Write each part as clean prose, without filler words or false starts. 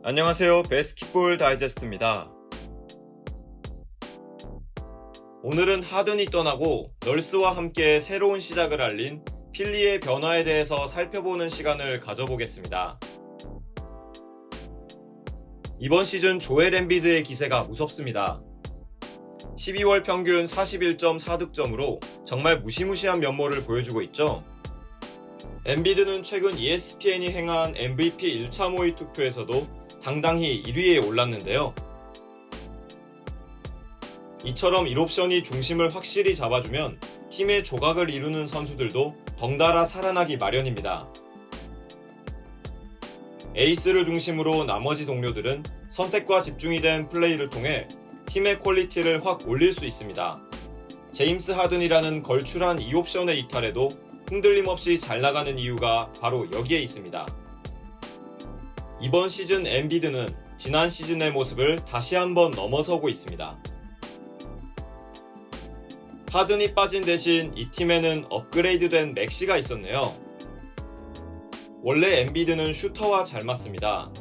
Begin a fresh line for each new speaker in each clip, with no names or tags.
안녕하세요. 배스킷볼 다이제스트입니다. 오늘은 하든이 떠나고 널스와 함께 새로운 시작을 알린 필리의 변화에 대해서 살펴보는 시간을 가져보겠습니다. 이번 시즌 조엘 엠비드의 기세가 무섭습니다. 12월 평균 41.4득점으로 정말 무시무시한 면모를 보여주고 있죠. 엠비드는 최근 ESPN이 행한 MVP 1차 모의 투표에서도 당당히 1위에 올랐는데요. 이처럼 1옵션이 중심을 확실히 잡아주면 팀의 조각을 이루는 선수들도 덩달아 살아나기 마련입니다. 에이스를 중심으로 나머지 동료들은 선택과 집중이 된 플레이를 통해 팀의 퀄리티를 확 올릴 수 있습니다. 제임스 하든이라는 걸출한 2옵션의 이탈에도 흔들림 없이 잘 나가는 이유가 바로 여기에 있습니다. 이번 시즌 엠비드는 지난 시즌의 모습을 다시 한번 넘어서고 있습니다. 하든이 빠진 대신 이 팀에는 업그레이드된 맥시가 있었네요. 원래 엠비드는 슈터와 잘 맞습니다.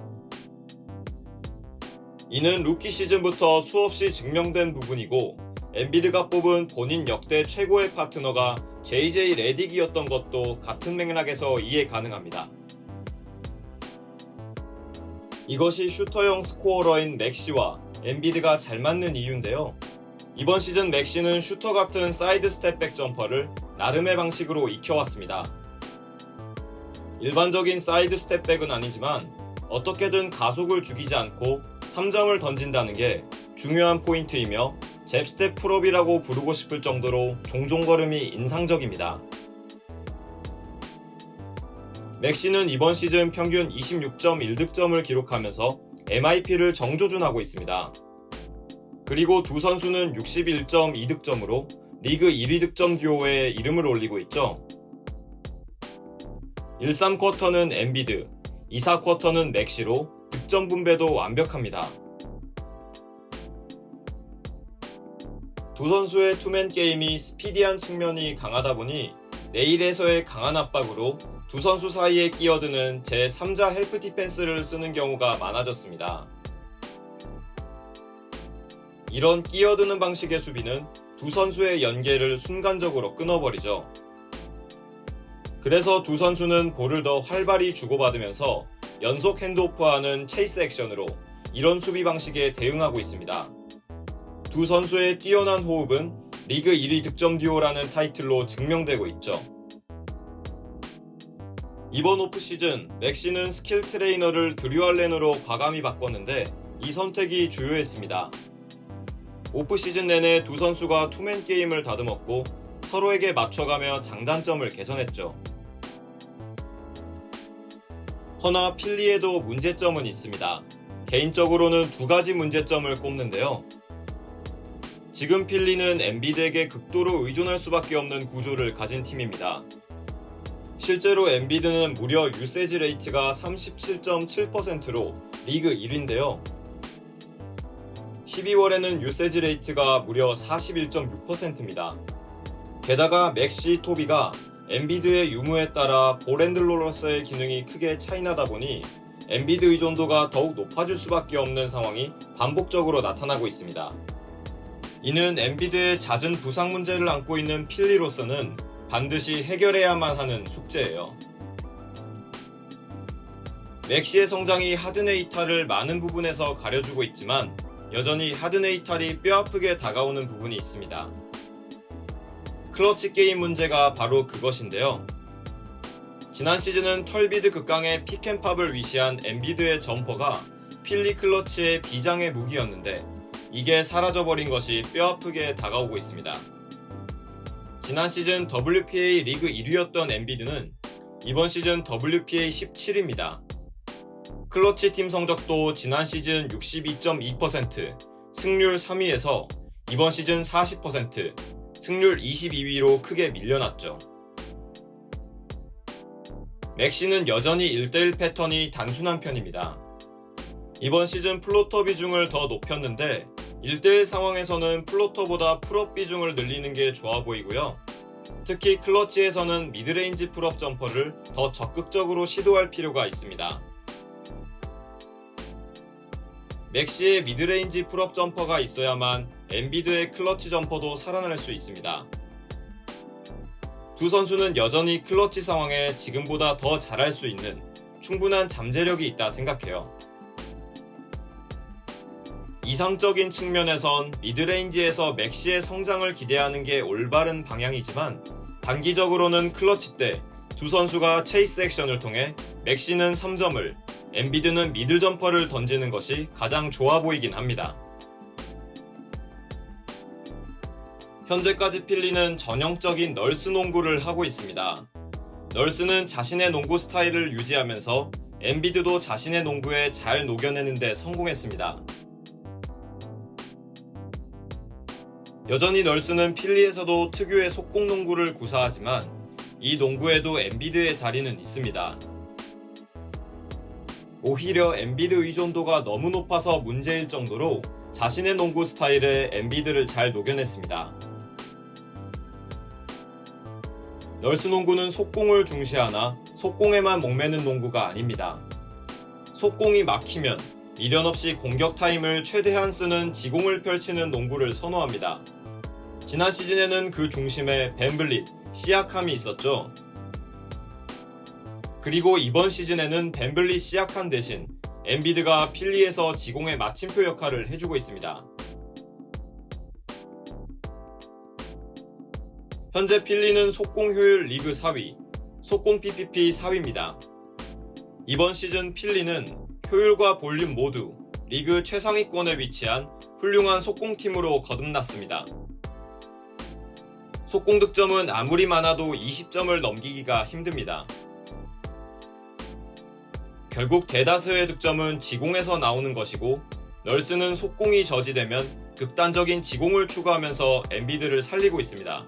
이는 루키 시즌부터 수없이 증명된 부분이고 엠비드가 뽑은 본인 역대 최고의 파트너가 JJ 레딕이었던 것도 같은 맥락에서 이해 가능합니다. 이것이 슈터형 스코어러인 맥시와 엠비드가 잘 맞는 이유인데요. 이번 시즌 맥시는 슈터 같은 사이드 스텝백 점퍼를 나름의 방식으로 익혀왔습니다. 일반적인 사이드 스텝백은 아니지만 어떻게든 가속을 죽이지 않고 3점을 던진다는 게 중요한 포인트이며 잽스텝 풀업이라고 부르고 싶을 정도로 종종 걸음이 인상적입니다. 맥시는 이번 시즌 평균 26.1득점을 기록하면서 MIP를 정조준하고 있습니다. 그리고 두 선수는 61.2득점으로 리그 1위 득점 듀오에 이름을 올리고 있죠. 1-3쿼터는 엠비드, 2-4쿼터는 맥시로 득점 분배도 완벽합니다. 두 선수의 투맨 게임이 스피디한 측면이 강하다 보니 내일에서의 강한 압박으로 두 선수 사이에 끼어드는 제3자 헬프 디펜스를 쓰는 경우가 많아졌습니다. 이런 끼어드는 방식의 수비는 두 선수의 연계를 순간적으로 끊어버리죠. 그래서 두 선수는 볼을 더 활발히 주고받으면서 연속 핸드오프하는 체이스 액션으로 이런 수비 방식에 대응하고 있습니다. 두 선수의 뛰어난 호흡은 리그 1위 득점 듀오라는 타이틀로 증명되고 있죠. 이번 오프시즌 맥시는 스킬 트레이너를 드류 알렌으로 과감히 바꿨는데 이 선택이 주요했습니다. 오프시즌 내내 두 선수가 투맨 게임을 다듬었고 서로에게 맞춰가며 장단점을 개선했죠. 허나 필리에도 문제점은 있습니다. 개인적으로는 두 가지 문제점을 꼽는데요. 지금 필리는 엠비드에게 극도로 의존할 수밖에 없는 구조를 가진 팀입니다. 실제로 엠비드는 무려 유세지 레이트가 37.7%로 리그 1위인데요. 12월에는 유세지 레이트가 무려 41.6%입니다. 게다가 맥시, 토비가 엠비드의 유무에 따라 볼 핸들러로서의 기능이 크게 차이나다 보니 엠비드 의존도가 더욱 높아질 수밖에 없는 상황이 반복적으로 나타나고 있습니다. 이는 엠비드의 잦은 부상 문제를 안고 있는 필리로서는 반드시 해결해야만 하는 숙제예요. 맥시의 성장이 하든의 이탈을 많은 부분에서 가려주고 있지만 여전히 하든의 이탈이 뼈아프게 다가오는 부분이 있습니다. 클러치 게임 문제가 바로 그것인데요. 지난 시즌은 털비드 극강의 픽앤팝을 위시한 엠비드의 점퍼가 필리 클러치의 비장의 무기였는데 이게 사라져버린 것이 뼈아프게 다가오고 있습니다. 지난 시즌 WPA 리그 1위였던 엠비드는 이번 시즌 WPA 17위입니다. 클러치 팀 성적도 지난 시즌 62.2%, 승률 3위에서 이번 시즌 40%, 승률 22위로 크게 밀려났죠. 맥시는 여전히 1대1 패턴이 단순한 편입니다. 이번 시즌 플로터 비중을 더 높였는데 1대1 상황에서는 플로터보다 풀업 비중을 늘리는 게 좋아 보이고요. 특히 클러치에서는 미드레인지 풀업 점퍼를 더 적극적으로 시도할 필요가 있습니다. 맥시의 미드레인지 풀업 점퍼가 있어야만 엔비드의 클러치 점퍼도 살아날 수 있습니다. 두 선수는 여전히 클러치 상황에 지금보다 더 잘할 수 있는 충분한 잠재력이 있다 생각해요. 이상적인 측면에선 미드레인지에서 맥시의 성장을 기대하는 게 올바른 방향이지만 단기적으로는 클러치 때 두 선수가 체이스 액션을 통해 맥시는 3점을, 엔비드는 미들 점퍼를 던지는 것이 가장 좋아 보이긴 합니다. 현재까지 필리는 전형적인 널스 농구를 하고 있습니다. 널스는 자신의 농구 스타일을 유지하면서 엔비드도 자신의 농구에 잘 녹여내는 데 성공했습니다. 여전히 널스는 필리에서도 특유의 속공 농구를 구사하지만 이 농구에도 엔비드의 자리는 있습니다. 오히려 엔비드 의존도가 너무 높아서 문제일 정도로 자신의 농구 스타일에 엔비드를 잘 녹여냈습니다. 널스 농구는 속공을 중시하나 속공에만 목매는 농구가 아닙니다. 속공이 막히면 미련 없이 공격 타임을 최대한 쓰는 지공을 펼치는 농구를 선호합니다. 지난 시즌에는 그 중심에 벤블릿, 시아캄이 있었죠. 그리고 이번 시즌에는 벤블릿, 시아캄 대신 엔비드가 필리에서 지공의 마침표 역할을 해주고 있습니다. 현재 필리는 속공 효율 리그 4위, 속공 PPP 4위입니다. 이번 시즌 필리는 효율과 볼륨 모두 리그 최상위권에 위치한 훌륭한 속공팀으로 거듭났습니다. 속공 득점은 아무리 많아도 20점을 넘기기가 힘듭니다. 결국 대다수의 득점은 지공에서 나오는 것이고 널스는 속공이 저지되면 극단적인 지공을 추구하면서 엔비드를 살리고 있습니다.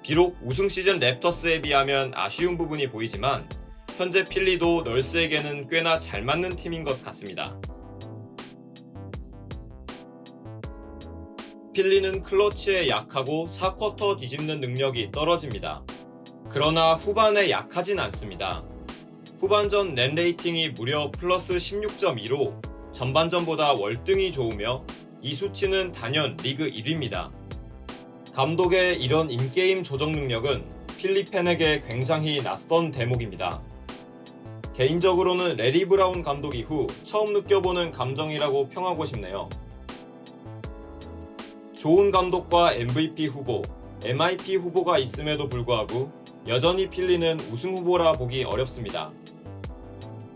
비록 우승 시즌 랩터스에 비하면 아쉬운 부분이 보이지만 현재 필리도 널스에게는 꽤나 잘 맞는 팀인 것 같습니다. 필리는 클러치에 약하고 4쿼터 뒤집는 능력이 떨어집니다. 그러나 후반에 약하진 않습니다. 후반전 넷 레이팅이 무려 플러스 16.2로 전반전보다 월등히 좋으며 이 수치는 단연 리그 1위입니다. 감독의 이런 인게임 조정 능력은 필리 팬에게 굉장히 낯선 대목입니다. 개인적으로는 레리 브라운 감독 이후 처음 느껴보는 감정이라고 평하고 싶네요. 좋은 감독과 MVP 후보, MIP 후보가 있음에도 불구하고 여전히 필리는 우승 후보라 보기 어렵습니다.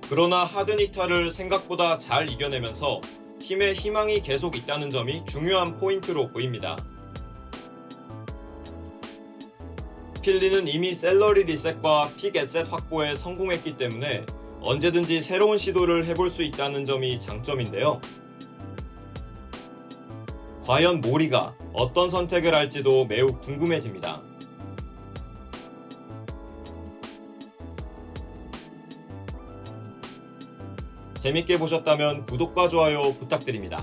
그러나 하드니타를 생각보다 잘 이겨내면서 팀에 희망이 계속 있다는 점이 중요한 포인트로 보입니다. 필리는 이미 셀러리 리셋과 픽 애셋 확보에 성공했기 때문에 언제든지 새로운 시도를 해볼 수 있다는 점이 장점인데요. 과연 모리가 어떤 선택을 할지도 매우 궁금해집니다. 재밌게 보셨다면 구독과 좋아요 부탁드립니다.